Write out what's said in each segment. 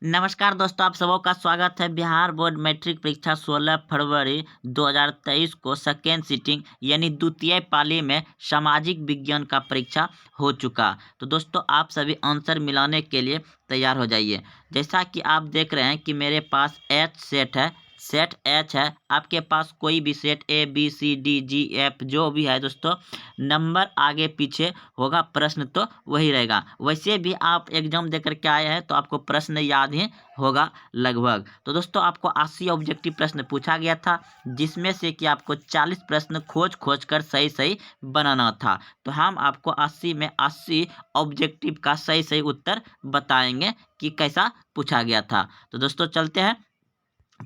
नमस्कार दोस्तों, आप सबों का स्वागत है। बिहार बोर्ड मैट्रिक परीक्षा 16 फरवरी 2023 को सेकेंड सीटिंग यानी द्वितीय पाली में सामाजिक विज्ञान का परीक्षा हो चुका। तो दोस्तों आप सभी आंसर मिलाने के लिए तैयार हो जाइए। जैसा कि आप देख रहे हैं कि मेरे पास एच सेट है, सेट एच है। आपके पास कोई भी set A B C D G F जो भी है दोस्तों, नंबर आगे पीछे होगा, प्रश्न तो वही रहेगा। वैसे भी आप एग्जाम देकर के आए हैं तो आपको प्रश्न याद ही होगा लगभग। तो दोस्तों आपको 80 ऑब्जेक्टिव प्रश्न पूछा गया था, जिसमें से कि आपको 40 प्रश्न खोज कर सही सही बनाना था। तो हम आपको 80 में 80 ऑब्जेक्टिव का सही सही उत्तर बताएंगे कि कैसा पूछा गया था। तो दोस्तों चलते हैं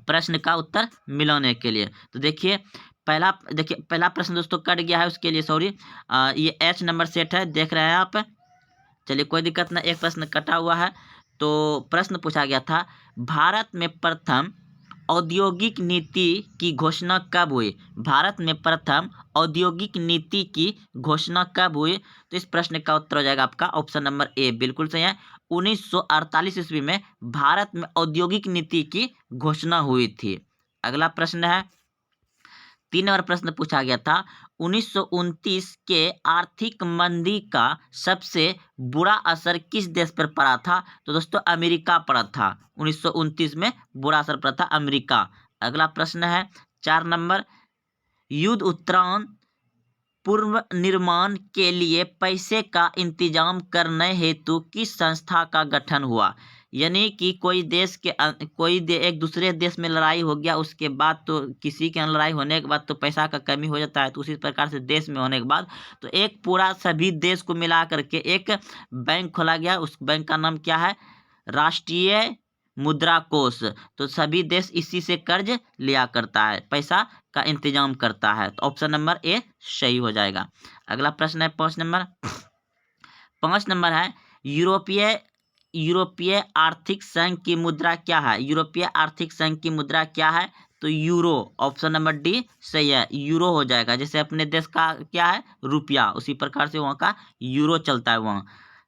प्रश्न का उत्तर मिलाने के लिए। तो पहला प्रश्न दोस्तों कट गया है, उसके लिए सॉरी। ये एच नंबर सेट है, देख रहे हैं आप। चलिए कोई दिक्कत ना, एक प्रश्न कटा हुआ है। तो प्रश्न पूछा गया था, भारत में प्रथम औद्योगिक नीति की घोषणा कब हुई? भारत में प्रथम औद्योगिक नीति की घोषणा कब हुई? तो इस प्रश्न का उत्तर हो जाएगा आपका ऑप्शन नंबर ए, बिल्कुल सही है। 1948 ईस्वी में भारत में औद्योगिक नीति की घोषणा हुई थी। अगला प्रश्न है, 3 नंबर प्रश्न पूछा गया था, 1929 के आर्थिक मंदी का सबसे बुरा असर किस देश पर पड़ा था? तो दोस्तों अमेरिका पड़ा था। 1929 में बुरा असर पड़ा था अमेरिका। अगला प्रश्न है 4 नंबर, युद्ध उत्तरायण पूर्व निर्माण के लिए पैसे का इंतजाम करने हेतु किस संस्था का गठन हुआ? यानी कि एक दूसरे देश में लड़ाई हो गया, उसके बाद तो किसी के यहाँ लड़ाई होने के बाद तो पैसा का कमी हो जाता है। तो उसी प्रकार से देश में होने के बाद तो एक पूरा सभी देश को मिला करके एक बैंक खोला गया। उस बैंक का नाम क्या है? राष्ट्रीय मुद्रा कोष। तो सभी देश इसी से कर्ज लिया करता है, पैसा का इंतजाम करता है। तो ऑप्शन नंबर ए सही हो जाएगा। अगला प्रश्न है 5 नंबर। 5 नंबर है, यूरोपीय यूरोपीय आर्थिक संघ की मुद्रा क्या है? यूरोपीय आर्थिक संघ की मुद्रा क्या है? तो यूरो। ऑप्शन नंबर डी सही है, यूरो हो जाएगा। जैसे अपने देश का क्या है? रुपया, उसी प्रकार से वहाँ का यूरो चलता है वहाँ।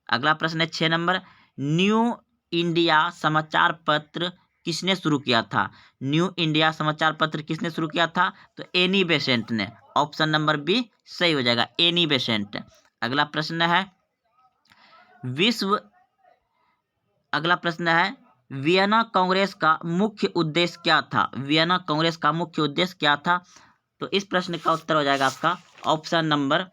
अगला प्रश्न है 6 नंबर, न्यू इंडिया समाचार पत्र किसने शुरू किया था? न्यू इंडिया समाचार पत्र किसने शुरू किया था? तो एनी बेसेंट ने। ऑप्शन नंबर बी सही हो जाएगा, एनी बेसेंट। अगला प्रश्न है विश्व अगला प्रश्न है, वियना कांग्रेस का मुख्य उद्देश्य क्या था? वियना कांग्रेस का मुख्य उद्देश्य क्या था? तो इस प्रश्न का उत्तर हो जाएगा आपका ऑप्शन नंबर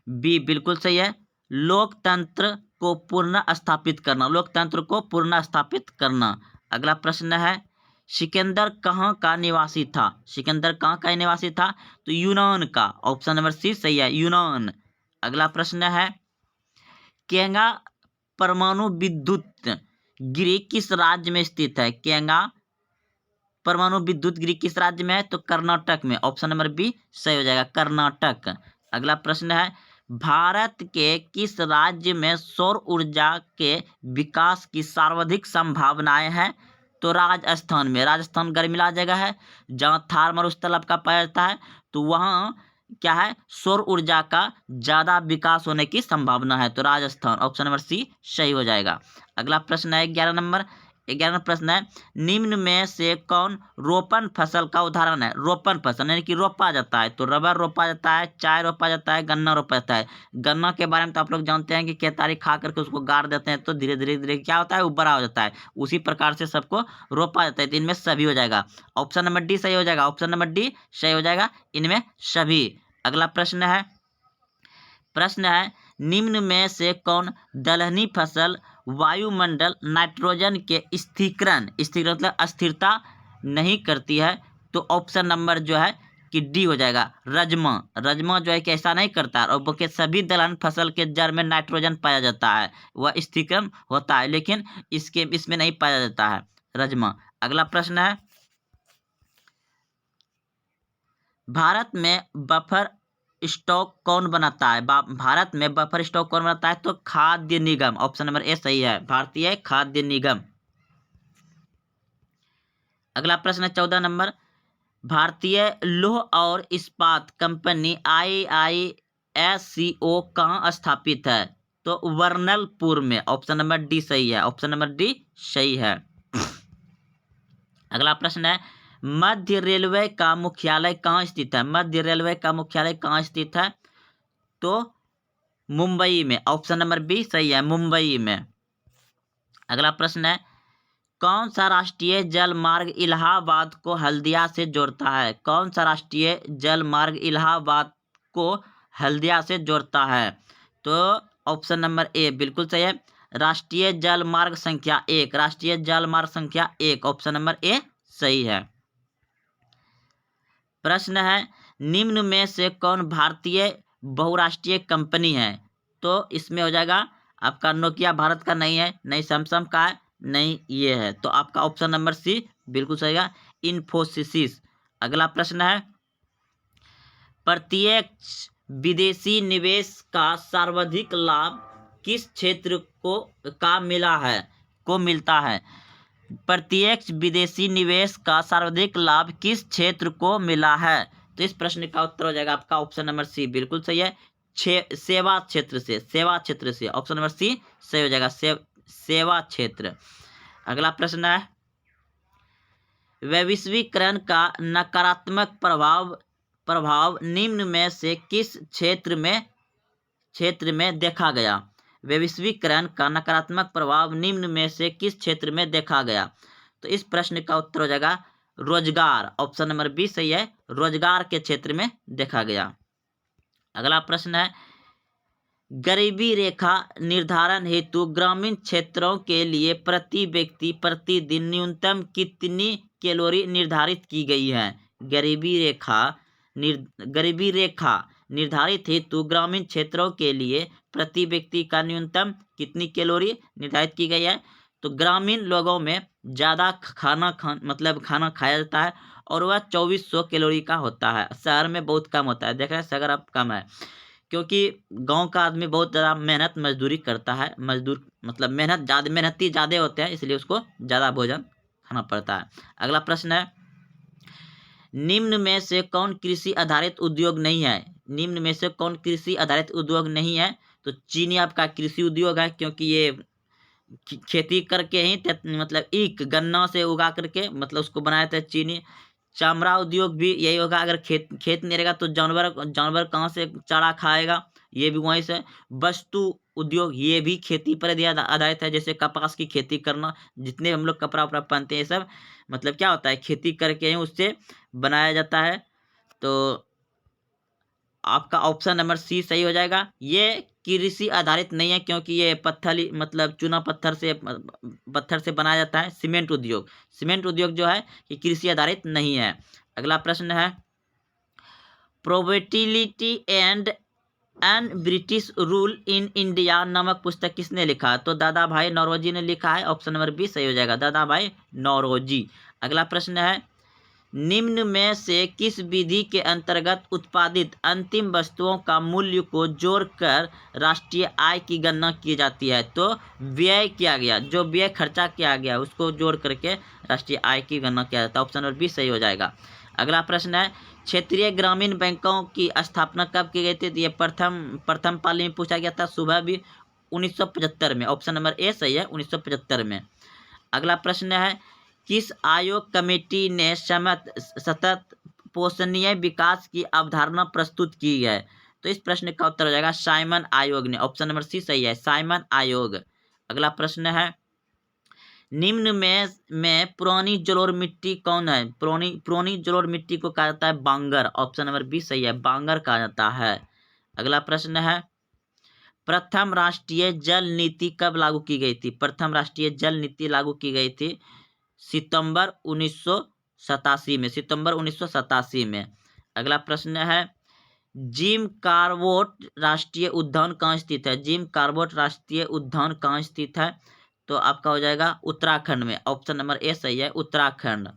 बी, बिल्कुल सही है, लोकतंत्र को पुनः स्थापित करना। लोकतंत्र को पुनः स्थापित करना। अगला प्रश्न है, सिकंदर कहाँ का निवासी था? सिकंदर कहाँ का निवासी था? तो यूनान का। ऑप्शन नंबर सी सही है, यूनान। अगला प्रश्न है, केंगा परमाणु विद्युत गृह किस राज्य में स्थित है? केंगा परमाणु विद्युत गृह किस राज्य में है? तो कर्नाटक में। ऑप्शन नंबर बी सही हो जाएगा, कर्नाटक। अगला प्रश्न है, भारत के किस राज्य में सौर ऊर्जा के विकास की सर्वाधिक संभावनाएं हैं? तो राजस्थान में। राजस्थान गर्मीला जगह है जहाँ थार मरुस्थल आपका पाया जाता है। तो वहाँ क्या है? सौर ऊर्जा का ज्यादा विकास होने की संभावना है। तो राजस्थान। ऑप्शन नंबर सी सही हो जाएगा। अगला प्रश्न है 11 नंबर। 11वां प्रश्न है, निम्न में से कौन रोपण फसल का उदाहरण है? रोपण फसल यानी कि रोपा जाता है। तो रबर रोपा जाता है, चाय रोपा जाता है, गन्ना रोपा जाता है। गन्ना के बारे में तो आप लोग जानते हैं कि केतारी खा करके उसको गाड़ देते हैं तो धीरे धीरे धीरे क्या होता है? वो बड़ा हो जाता है। उसी प्रकार से सबको रोपा जाता है। तो इनमें सभी हो जाएगा। ऑप्शन नंबर डी सही हो जाएगा। ऑप्शन नंबर डी सही हो जाएगा, इनमें सभी। अगला प्रश्न है, निम्न में से कौन दलहनी फसल वायुमंडल नाइट्रोजन के स्थिरीकरण मतलब अस्थिरता नहीं करती है? तो ऑप्शन नंबर जो है कि डी हो जाएगा, रजमा। रजमा जो है कि ऐसा नहीं करता है, और बल्कि सभी दलहन फसल के जड़ में नाइट्रोजन पाया जाता है, वह स्थिरीकरण होता है, लेकिन इसमें नहीं पाया जाता है, रजमा। अगला प्रश्न है, भारत में बफर स्टॉक कौन बनाता है? भारत में बफर स्टॉक कौन बनाता है? तो खाद्य निगम। ऑप्शन नंबर ए सही है, भारतीय खाद्य निगम। अगला प्रश्न है 14 नंबर, भारतीय लौह और इस्पात कंपनी IISCO कहाँ स्थापित है? तो वर्नलपुर में। ऑप्शन नंबर डी सही है, ऑप्शन नंबर डी सही है। अगला प्रश्न है, मध्य रेलवे का मुख्यालय कहाँ स्थित है? मध्य रेलवे का मुख्यालय कहाँ स्थित है? तो मुंबई में। ऑप्शन नंबर बी सही है, मुंबई में। अगला प्रश्न है, कौन सा राष्ट्रीय जल मार्ग इलाहाबाद को हल्दिया से जोड़ता है? कौन सा राष्ट्रीय जल मार्ग इलाहाबाद को हल्दिया से जोड़ता है? तो ऑप्शन नंबर ए बिल्कुल सही है, राष्ट्रीय जल मार्ग संख्या 1, राष्ट्रीय जल मार्ग संख्या 1, ऑप्शन नंबर ए सही है। प्रश्न है, निम्न में से कौन भारतीय बहुराष्ट्रीय कंपनी है? तो इसमें हो जाएगा आपका नोकिया भारत का नहीं है, नहीं सैमसंग का है, नहीं ये है, तो आपका ऑप्शन नंबर सी बिल्कुल सही है, इन्फोसिस। अगला प्रश्न है, प्रत्यक्ष विदेशी निवेश का सर्वाधिक लाभ किस क्षेत्र को मिलता है? प्रत्यक्ष विदेशी निवेश का सर्वाधिक लाभ किस क्षेत्र को मिला है? तो इस प्रश्न का उत्तर हो जाएगा आपका ऑप्शन नंबर सी बिल्कुल सही है, सेवा क्षेत्र से, ऑप्शन नंबर सी सही हो जाएगा, सेवा क्षेत्र। अगला प्रश्न है, वैश्वीकरण का नकारात्मक प्रभाव निम्न में से किस क्षेत्र में देखा गया? वैश्वीकरण का नकारात्मक प्रभाव निम्न में से किस क्षेत्र में देखा गया? तो इस प्रश्न का उत्तर हो जाएगा रोजगार, ऑप्शन नंबर बी सही है, रोजगार के क्षेत्र में देखा गया। अगला प्रश्न है, गरीबी रेखा निर्धारण हेतु ग्रामीण क्षेत्रों के लिए प्रति व्यक्ति प्रतिदिन न्यूनतम कितनी कैलोरी निर्धारित की गई है? गरीबी रेखा निर्धारित हेतु ग्रामीण क्षेत्रों के लिए प्रति व्यक्ति का न्यूनतम कितनी कैलोरी निर्धारित की गई है? तो ग्रामीण लोगों में ज़्यादा खाना खाया जाता है और वह 2400 कैलोरी का होता है। शहर में बहुत कम होता है, देख रहे हैं शहर अब कम है, क्योंकि गांव का आदमी बहुत ज़्यादा मेहनत मजदूरी करता है, मेहनती ज़्यादा होते हैं, इसलिए उसको ज़्यादा भोजन खाना पड़ता है। अगला प्रश्न है, निम्न में से कौन कृषि आधारित उद्योग नहीं है? निम्न में से कौन कृषि आधारित उद्योग नहीं है? तो चीनी आपका कृषि उद्योग है, क्योंकि ये खेती करके ही ईख गन्ना से उगा करके उसको बनाया था चीनी। चमड़ा उद्योग भी यही होगा, अगर खेत नहीं रहेगा तो जानवर कहाँ से चारा खाएगा, ये भी वहीं से। वस्तु उद्योग ये भी खेती पर आधारित है, जैसे कपास की खेती करना, जितने हम लोग कपड़ा वपड़ा पहनते हैं, ये सब क्या होता है, खेती करके ही उससे बनाया जाता है। तो आपका ऑप्शन नंबर सी सही हो जाएगा। ये कृषि आधारित नहीं है, क्योंकि ये चूना पत्थर से बनाया जाता है। सीमेंट उद्योग जो है ये कृषि आधारित नहीं है। अगला प्रश्न है, probability and British rule in India नामक पुस्तक किसने लिखा? तो दादा भाई नौरोजी ने लिखा है, ऑप्शन नंबर बी सही हो जाएगा, दादा भाई नौरोजी। अगला प्रश्न है, निम्न में से किस विधि के अंतर्गत उत्पादित अंतिम वस्तुओं का मूल्य को जोड़कर राष्ट्रीय आय की गणना की जाती है? तो व्यय किया गया, जो व्यय खर्चा किया गया उसको जोड़ करके राष्ट्रीय आय की गणना किया जाता है, ऑप्शन नंबर बी सही हो जाएगा। अगला प्रश्न है, क्षेत्रीय ग्रामीण बैंकों की स्थापना कब की गई थी? तो ये प्रथम पाली में पूछा गया था, सुबह भी 1975 में, ऑप्शन नंबर ए सही है, 1975 में। अगला प्रश्न है, किस आयोग कमेटी ने सतत पोषणीय विकास की अवधारणा प्रस्तुत की है? तो इस प्रश्न का उत्तर हो जाएगा साइमन आयोग ने, ऑप्शन नंबर सी सही है, साइमन आयोग। अगला प्रश्न है, निम्न में पुरानी जलोढ़ मिट्टी कौन है? पुरानी जलोढ़ मिट्टी को कहा जाता है बांगर, ऑप्शन नंबर बी सही है, बांगर कहा जाता है। अगला प्रश्न है, प्रथम राष्ट्रीय जल नीति कब लागू की गई थी? प्रथम राष्ट्रीय जल नीति लागू की गई थी सितंबर 1987 में। अगला प्रश्न है, जिम कॉर्बेट राष्ट्रीय उद्यान कहाँ स्थित है? जिम कॉर्बेट राष्ट्रीय उद्यान कहाँ स्थित है? तो आपका हो जाएगा उत्तराखंड में, ऑप्शन नंबर ए सही है, उत्तराखंड।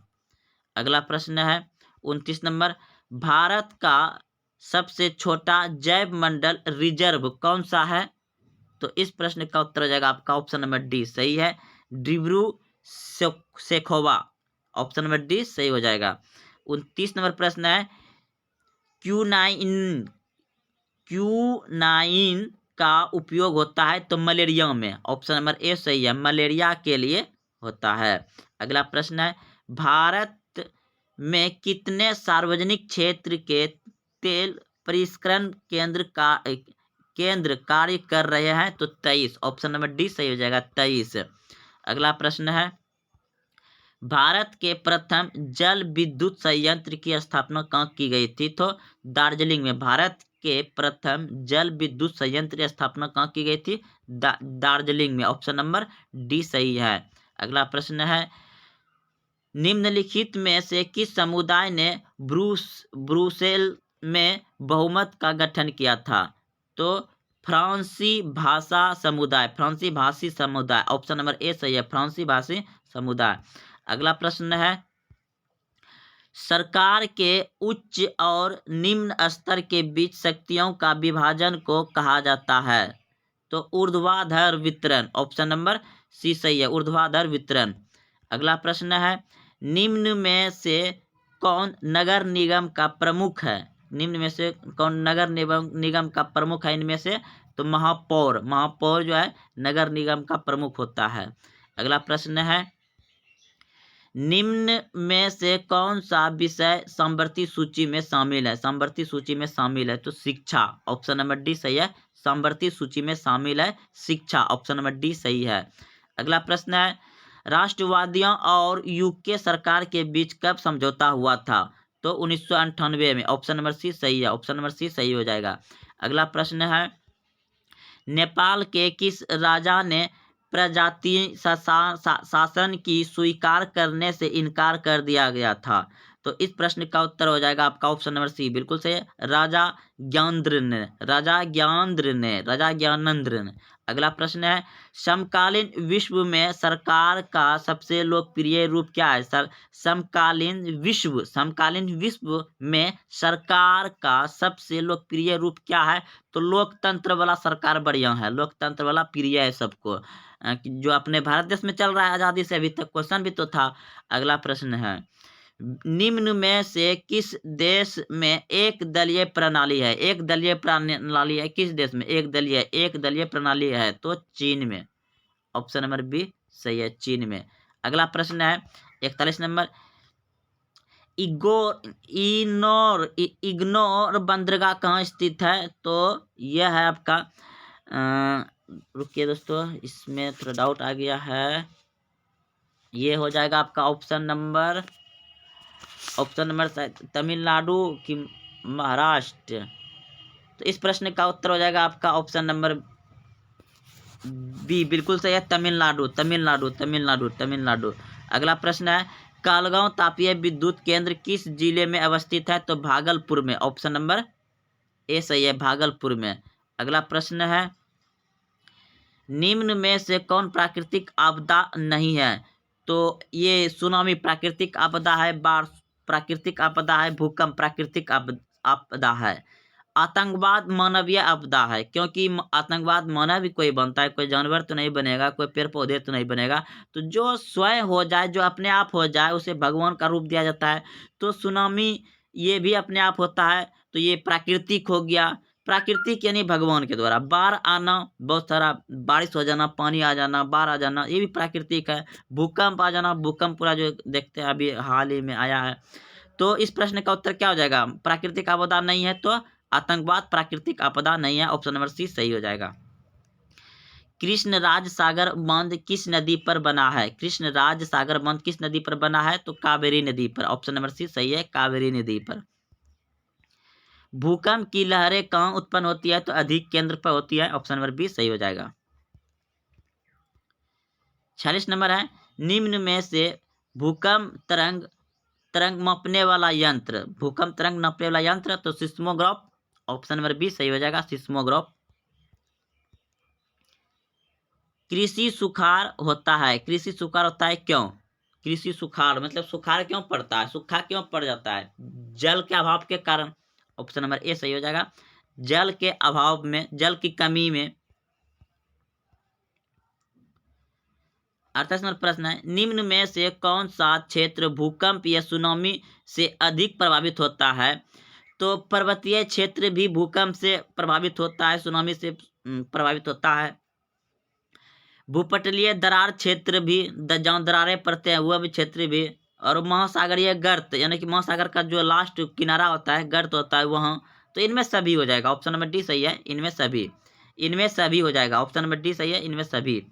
अगला प्रश्न है 29 नंबर, भारत का सबसे छोटा जैव मंडल रिजर्व कौन सा है? तो इस प्रश्न का उत्तर हो जाएगा आपका ऑप्शन नंबर डी सही है, Dibru Saikhowa, option number D सही हो जाएगा। 29 नंबर प्रश्न है, क्यूनाइन का उपयोग होता है तो मलेरिया में। ऑप्शन नंबर ए सही है, मलेरिया के लिए होता है। अगला प्रश्न है, भारत में कितने सार्वजनिक क्षेत्र के तेल परिष्करण केंद्र कार्य कर रहे हैं तो 23। ऑप्शन नंबर डी सही हो जाएगा, 23। अगला प्रश्न है, भारत के प्रथम जल विद्युत संयंत्र की स्थापना कहाँ की गई थी तो दार्जिलिंग में। भारत के प्रथम जल विद्युत संयंत्र की स्थापना कहाँ की गई थी, दार्जिलिंग में। ऑप्शन नंबर डी सही है। अगला प्रश्न है, निम्नलिखित में से किस समुदाय ने ब्रुसेल में बहुमत का गठन किया था तो फ्रांसी भाषी समुदाय। ऑप्शन नंबर ए सही है, फ्रांसी भाषी समुदाय। अगला प्रश्न है, सरकार के उच्च और निम्न स्तर के बीच शक्तियों का विभाजन को कहा जाता है तो ऊर्ध्वाधर वितरण। ऑप्शन नंबर सी सही है, ऊर्ध्वाधर वितरण। अगला प्रश्न है, निम्न में से कौन नगर निगम का प्रमुख है। निम्न में से कौन नगर निगम का प्रमुख है इनमें से तो महापौर जो है नगर निगम का प्रमुख होता है। अगला प्रश्न है, निम्न में से कौन सा विषय समवर्ती सूची में शामिल है। समवर्ती सूची में शामिल है तो शिक्षा। ऑप्शन नंबर डी सही है, समवर्ती सूची में शामिल है शिक्षा। ऑप्शन नंबर डी सही है। अगला प्रश्न है, राष्ट्रवादियों और यूके सरकार के बीच कब समझौता हुआ था तो 1998 में। ऑप्शन नंबर सी सही है, ऑप्शन नंबर सी सही हो जाएगा। अगला प्रश्न है, नेपाल के किस राजा ने प्रजातीय शासन की स्वीकार करने से इनकार कर दिया गया था तो इस प्रश्न का उत्तर हो जाएगा आपका ऑप्शन नंबर सी, बिल्कुल सही है, राजा ज्ञानेंद्र ने। अगला प्रश्न है, समकालीन विश्व में सरकार का सबसे लोकप्रिय रूप क्या है। समकालीन विश्व में सरकार का सबसे लोकप्रिय रूप क्या है तो लोकतंत्र वाला सरकार बढ़िया है, लोकतंत्र वाला प्रिय है सबको, जो अपने भारत देश में चल रहा है आज़ादी से। अभी तक क्वेश्चन भी तो था। अगला प्रश्न है, निम्न में से किस देश में एक दलीय प्रणाली है। एक दलीय प्रणाली है किस देश में, एक दलीय प्रणाली है तो चीन में। ऑप्शन नंबर बी सही है, चीन में। अगला प्रश्न है 41 नंबर, इग्नोर बंदरगाह कहाँ स्थित है तो यह है आपका रुकिए दोस्तों, इसमें थोड़ा डाउट आ गया है, ये हो जाएगा आपका ऑप्शन नंबर तमिलनाडु की महाराष्ट्र। तो इस प्रश्न का उत्तर हो जाएगा आपका ऑप्शन नंबर बी, बिल्कुल सही है, तमिलनाडु। अगला प्रश्न है, कालगांव तापीय विद्युत केंद्र किस जिले में अवस्थित है तो भागलपुर में। ऑप्शन नंबर ए सही है, भागलपुर में। अगला प्रश्न है, निम्न में से कौन प्राकृतिक आपदा नहीं है तो ये सुनामी प्राकृतिक आपदा है, बाढ़ प्राकृतिक आपदा है, भूकंप प्राकृतिक आपदा है, आतंकवाद मानवीय आपदा है, क्योंकि आतंकवाद मानव भी कोई बनता है, कोई जानवर तो नहीं बनेगा, कोई पेड़ पौधे तो नहीं बनेगा, तो जो स्वयं हो जाए, जो अपने आप हो जाए उसे भगवान का रूप दिया जाता है। तो सुनामी ये भी अपने आप होता है तो ये प्राकृतिक हो गया, प्राकृतिक यानी भगवान के द्वारा। बाढ़ आना, बहुत सारा बारिश हो जाना, पानी आ जाना, बाढ़ आ जाना, ये भी प्राकृतिक है। भूकंप आ जाना, भूकंप पूरा जो देखते हैं अभी हाल ही में आया है। तो इस प्रश्न का उत्तर क्या हो जाएगा, प्राकृतिक आपदा नहीं है तो आतंकवाद प्राकृतिक आपदा नहीं है। ऑप्शन नंबर सी सही हो जाएगा। कृष्णराज सागर बांध किस नदी पर बना है। कृष्णराज सागर बांध किस नदी पर बना है तो कावेरी नदी पर। ऑप्शन नंबर सी सही है, कावेरी नदी पर। भूकंप की लहरें कहाँ उत्पन्न होती है तो अधिक केंद्र पर होती है। ऑप्शन नंबर बी सही हो जाएगा। 46 नंबर है, निम्न में से भूकंप तरंग मापने वाला यंत्र, भूकंप तरंग नापने वाला यंत्र तो सिस्मोग्राफ। ऑप्शन नंबर बी सही हो जाएगा, सिस्मोग्राफ। कृषि सुखाड़ होता है क्यों। कृषि सुखाड़ मतलब सुखाड़ क्यों पड़ता है, सूखा क्यों पड़ जाता है, जल के अभाव के कारण। ऑप्शन नंबर ए सही हो जाएगा, जल के अभाव में, जल की कमी में। 38 नंबर प्रश्न है, निम्न में से कौन सा क्षेत्र भूकंप या सुनामी से अधिक प्रभावित होता है तो पर्वतीय क्षेत्र भी भूकंप से प्रभावित होता है, सुनामी से प्रभावित होता है। भूपटलीय दरार क्षेत्र भी जहाँ दरारें पड़ते हैं वह भी क्षेत्र भी, और महासागरीय गर्त यानी कि महासागर का जो लास्ट किनारा होता है, गर्त होता है वहाँ, तो इनमें सभी हो जाएगा। ऑप्शन नंबर डी सही है, इनमें सभी हो जाएगा। ऑप्शन नंबर डी सही है, इनमें सभी।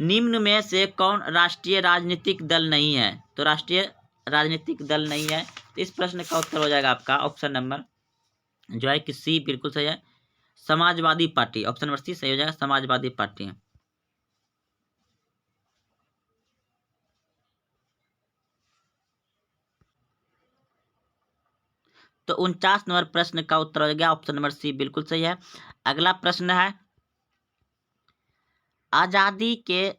निम्न में से कौन राष्ट्रीय राजनीतिक दल नहीं है? तो राष्ट्रीय राजनीतिक दल नहीं है, तो इस प्रश्न का उत्तर हो जाएगा आपका ऑप्शन नंबर जो है कि सी बिल्कुल सही है, Samajwadi party. Option number C सही हो जाएगा, समाजवादी पार्टी। तो 49 नंबर प्रश्न का उत्तर हो गया ऑप्शन नंबर सी बिल्कुल सही है। अगला प्रश्न है, आजादी के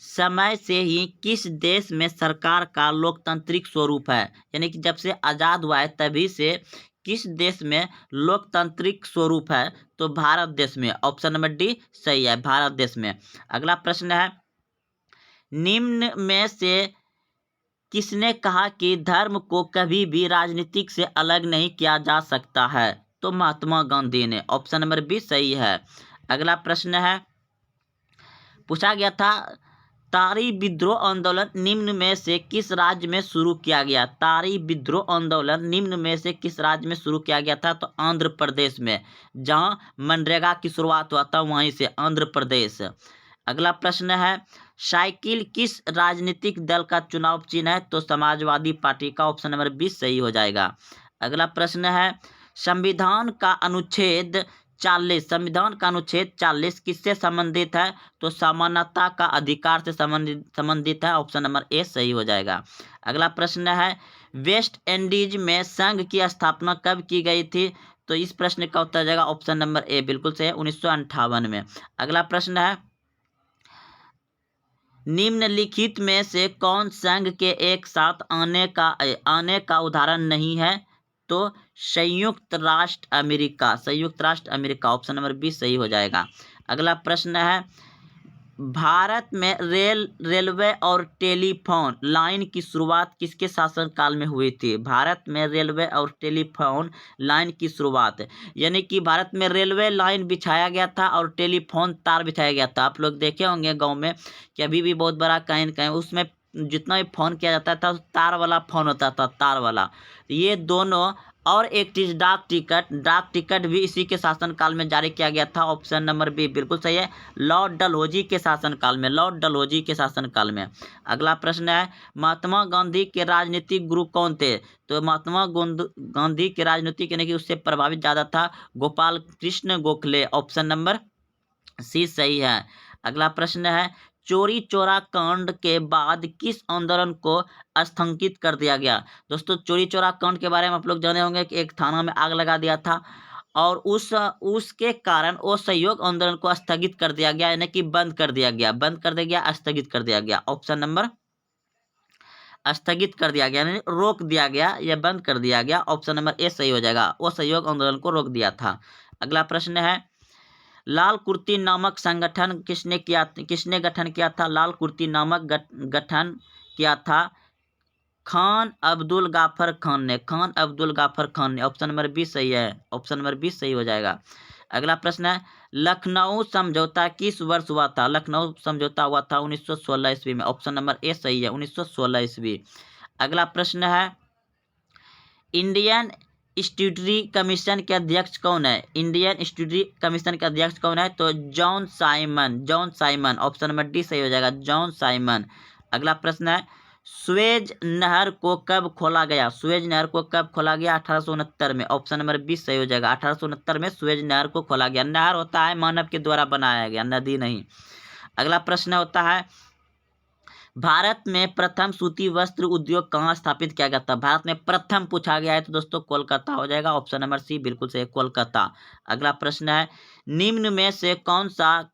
समय से ही किस देश में सरकार का लोकतांत्रिक स्वरूप है? यानी कि जब से आजाद हुआ है तभी से किस देश में लोकतांत्रिक स्वरूप है? तो भारत देश में। ऑप्शन नंबर डी सही है, भारत देश में। अगला प्रश्न है, निम्न में से किसने कहा कि धर्म को कभी भी राजनीतिक से अलग नहीं किया जा सकता है? तो महात्मा गांधी ने। ऑप्शन नंबर बी सही है। अगला प्रश्न है, पूछा गया था, तारी विद्रोह आंदोलन निम्न में से किस राज्य में शुरू किया गया? तारी विद्रोह आंदोलन निम्न में से किस राज्य में शुरू किया गया था? तो आंध्र प्रदेश में, जहां मनरेगा की शुरुआत हुआ था वहीं से, आंध्र प्रदेश। अगला प्रश्न है, साइकिल किस राजनीतिक दल का चुनाव चिन्ह है? तो समाजवादी पार्टी का। ऑप्शन नंबर 20 सही हो जाएगा। अगला प्रश्न है, संविधान का अनुच्छेद 40 किससे संबंधित है? तो समानता का अधिकार से संबंधित है। ऑप्शन नंबर ए सही हो जाएगा। अगला प्रश्न है, वेस्ट इंडीज में संघ की स्थापना कब की गई थी? तो इस प्रश्न का उत्तर जाएगा ऑप्शन नंबर ए बिल्कुल सही है, 1958 में। अगला प्रश्न है, निम्नलिखित में से कौन संघ के एक साथ आने का उदाहरण नहीं है? तो संयुक्त राष्ट्र अमेरिका। ऑप्शन नंबर 20 सही हो जाएगा। अगला प्रश्न है, भारत में रेलवे और टेलीफोन लाइन की शुरुआत किसके शासनकाल में हुई थी? भारत में रेलवे और टेलीफोन लाइन की शुरुआत, यानी कि भारत में रेलवे लाइन बिछाया गया था और टेलीफोन तार बिछाया गया था। आप लोग देखे होंगे गांव में कि अभी भी बहुत बड़ा कहीं न कहीं उसमें जितना भी फ़ोन किया जाता था तार वाला फ़ोन होता था, तार वाला। ये दोनों, और एक चीज़ डाक टिकट भी इसी के शासनकाल में जारी किया गया था। ऑप्शन नंबर बी बिल्कुल सही है, लॉर्ड डलहौजी के शासनकाल में। अगला प्रश्न है, महात्मा गांधी के राजनीतिक गुरु कौन थे? तो महात्मा गांधी के राजनीतिक यानी कि उससे प्रभावित ज़्यादा था Gopal Krishna Gokhale. Option number C सही है। अगला प्रश्न है, चोरी चौरा कांड के बाद किस आंदोलन को स्थगित कर दिया गया? दोस्तों, चोरी चौरा कांड के बारे में आप लोग जाने होंगे कि एक थाना में आग लगा दिया था और उसके कारण वो सहयोग आंदोलन को स्थगित कर दिया गया, यानी कि बंद कर दिया गया, स्थगित कर दिया गया। ऑप्शन नंबर स्थगित कर दिया गया यानी रोक दिया गया या बंद कर दिया गया। ऑप्शन नंबर ए सही हो जाएगा, वो सहयोग आंदोलन को रोक दिया था। अगला प्रश्न है, लाल कुर्ती नामक संगठन किसने गठन किया था? लाल कुर्ती नामक गठन किया था खान अब्दुल गाफर खान ने। ऑप्शन नंबर 20 सही है, ऑप्शन नंबर 20 सही हो जाएगा। अगला प्रश्न है, लखनऊ समझौता किस वर्ष हुआ था? लखनऊ समझौता हुआ था 1916 ईस्वी में। ऑप्शन नंबर ए सही है, 1916 ईस्वी। अगला प्रश्न है, इंडियन स्ट्यूटरी कमीशन के अध्यक्ष कौन है? तो John Simon. Option number D सही हो जाएगा, जॉन साइमन। अगला प्रश्न है, सुएज नहर को कब खोला गया? 1869 में। ऑप्शन नंबर 20 सही हो जाएगा, 1869 में सुएज नहर को खोला गया। नहर होता है मानव के द्वारा बनाया गया, नदी नहीं। अगला प्रश्न होता है, भारत में प्रथम सूती वस्त्र उद्योग कहाँ स्थापित किया गया था? भारत में प्रथम पूछा गया है तो दोस्तों कोलकाता हो जाएगा। ऑप्शन नंबर सी बिल्कुल सही, कोलकाता। अगला प्रश्न है, निम्न में से कौन सा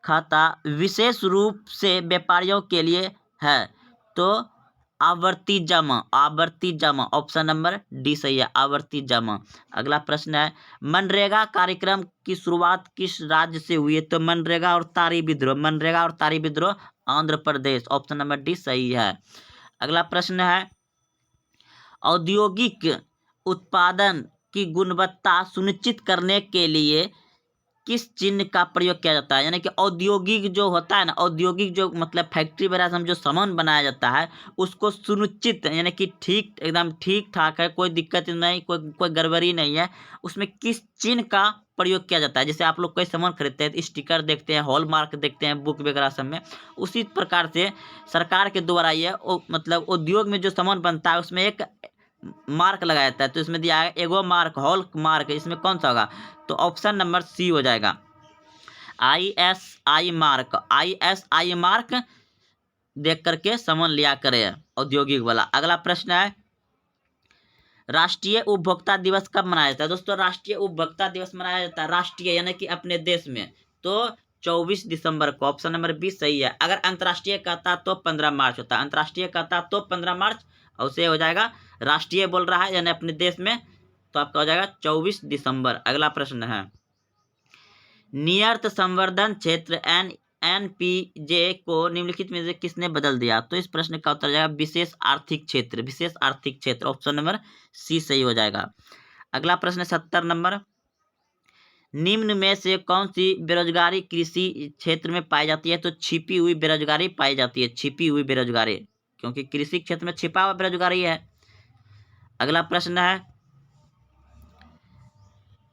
खाता विशेष रूप से व्यापारियों के लिए है? तो आवर्ती जमा। ऑप्शन नंबर डी सही है, आवर्ती जमा। अगला प्रश्न है, मनरेगा कार्यक्रम की शुरुआत किस राज्य से हुई है? तो मनरेगा और तारी विद्रोह Andhra Pradesh. Option number D सही है। अगला प्रश्न है, औद्योगिक उत्पादन की गुणवत्ता सुनिश्चित करने के लिए किस चिन्ह का प्रयोग किया जाता है? यानी कि औद्योगिक जो होता है ना, औद्योगिक जो मतलब फैक्ट्री वगैरह से हम जो सामान बनाया जाता है, उसको सुनिश्चित यानी कि ठीक एकदम ठीक ठाक है, कोई दिक्कत नहीं, कोई गड़बड़ी नहीं है, उसमें किस चिन्ह का प्रयोग किया जाता है? जैसे आप लोग कोई सामान खरीदते हैं तो स्टिकर देखते हैं, हॉलमार्क देखते हैं बुक वगैरह सब में, उसी प्रकार से सरकार के द्वारा ये मतलब उद्योग में जो सामान बनता है उसमें एक मार्क लगाया जाता है। तो इसमें दिया है एगो मार्क, हॉल मार्क, इसमें कौन सा होगा? तो ऑप्शन नंबर सी हो जाएगा, ISI मार्क। ISI मार्क देख करके समझ लिया करें औद्योगिक वाला। अगला प्रश्न है, राष्ट्रीय उपभोक्ता दिवस कब मनाया जाता है? दोस्तों राष्ट्रीय उपभोक्ता दिवस मनाया जाता है राष्ट्रीय यानी कि अपने देश में तो 24 दिसंबर को। ऑप्शन नंबर 20 सही है। अगर अंतर्राष्ट्रीय कहता तो 15 मार्च होता, अंतर्राष्ट्रीय कहता तो 15 मार्च, और उसे हो जाएगा राष्ट्रीय बोल रहा है यानी अपने देश में, तो आपका हो जाएगा 24 दिसंबर। अगला प्रश्न है, नियत संवर्धन क्षेत्र NPJ को निम्नलिखित में से किसने बदल दिया? तो इस प्रश्न का उत्तर जाएगा विशेष आर्थिक क्षेत्र, विशेष आर्थिक क्षेत्र। ऑप्शन नंबर सी सही हो जाएगा। अगला प्रश्न 70 नंबर, निम्न में से कौन सी बेरोजगारी कृषि क्षेत्र में पाई जाती है? तो छिपी हुई बेरोजगारी पाई जाती है, छिपी हुई बेरोजगारी, क्योंकि कृषि क्षेत्र में छिपा हुआ बेरोजगारी है। अगला प्रश्न है,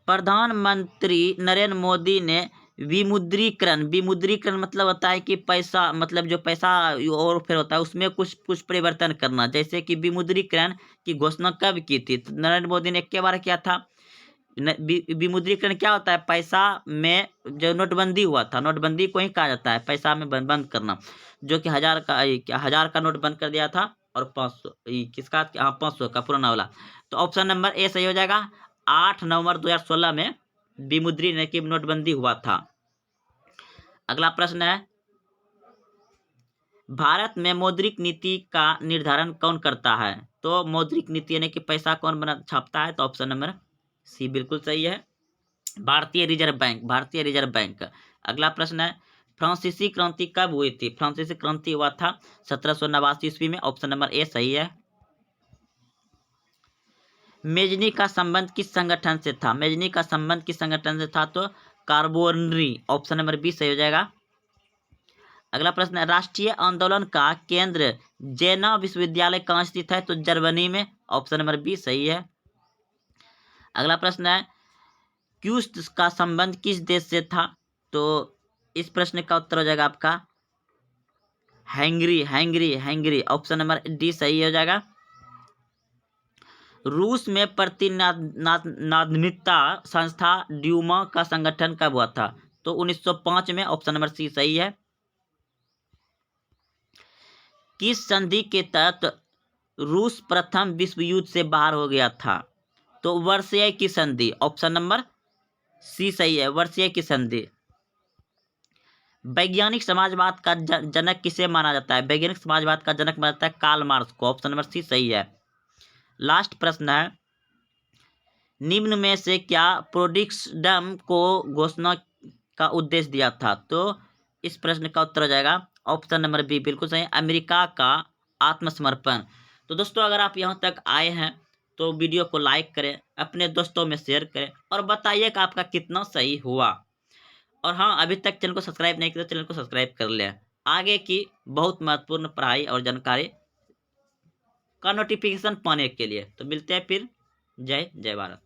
प्रधानमंत्री नरेंद्र मोदी ने विमुद्रीकरण, विमुद्रीकरण मतलब होता है कि पैसा, मतलब जो पैसा और फिर होता है उसमें कुछ परिवर्तन करना, जैसे कि विमुद्रीकरण की घोषणा कब की थी? तो नरेंद्र मोदी ने एक बार किया था। विमुद्रीकरण क्या होता है? पैसा में जो नोटबंदी हुआ था, नोटबंदी को ही कहा जाता है पैसा में बंद करना, जो कि 1000 का नोट बंद कर दिया था, और 500 किसका? 500 का पुराना वाला। तो ऑप्शन नंबर ए सही हो जाएगा। 8 नवंबर 2016 में विमुद्रीकरण की नोटबंदी हुआ था। अगला प्रश्न है, भारत में मौद्रिक नीति का निर्धारण कौन करता है? तो मौद्रिक नीति यानी कि पैसा कौन छापता है? तो ऑप्शन नंबर सी बिल्कुल सही है, भारतीय रिजर्व बैंक, भारतीय रिजर्व बैंक। अगला प्रश्न है, फ्रांसीसी क्रांति कब हुई थी? फ्रांसीसी क्रांति हुआ था 1789 ईस्वी में। ऑप्शन नंबर ए सही है। मेजनी का संबंध किस संगठन से था? मेजनी का संबंध किस संगठन से था? तो कार्बोनरी। ऑप्शन नंबर बी सही हो जाएगा। अगला प्रश्न है, राष्ट्रीय आंदोलन का केंद्र जेना विश्वविद्यालय कहाँ स्थित है? तो जर्मनी में। ऑप्शन नंबर बी सही है। अगला प्रश्न है, क्यूस्ट का संबंध किस देश से था? तो इस प्रश्न का उत्तर हो जाएगा आपका Hungary, Hungary, Hungary. Option number D सही हो जाएगा। रूस में प्रतिनिधित्व संस्था ड्यूमा का संगठन कब हुआ था? तो 1905 में। ऑप्शन नंबर सी सही है। किस संधि के तहत रूस प्रथम विश्व युद्ध से बाहर हो गया था? तो वर्षीय की संधि। ऑप्शन नंबर सी सही है, वर्षीय की संधि। वैज्ञानिक समाजवाद का जनक किसे माना जाता है? वैज्ञानिक समाजवाद का जनक माना जाता है कार्ल मार्क्स को। ऑप्शन नंबर सी सही है। लास्ट प्रश्न है, निम्न में से क्या पोट्सडम को घोषणा का उद्देश्य दिया था? तो इस प्रश्न का उत्तर हो जाएगा ऑप्शन नंबर बी बिल्कुल सही, अमेरिका का आत्मसमर्पण। तो दोस्तों अगर आप यहाँ तक आए हैं तो वीडियो को लाइक करें, अपने दोस्तों में शेयर करें और बताइए कि आपका कितना सही हुआ। और हाँ, अभी तक चैनल को सब्सक्राइब नहीं किया तो चैनल को सब्सक्राइब कर लें, आगे की बहुत महत्वपूर्ण पढ़ाई और जानकारी का नोटिफिकेशन पाने के लिए। तो मिलते हैं फिर। जय जय भारत।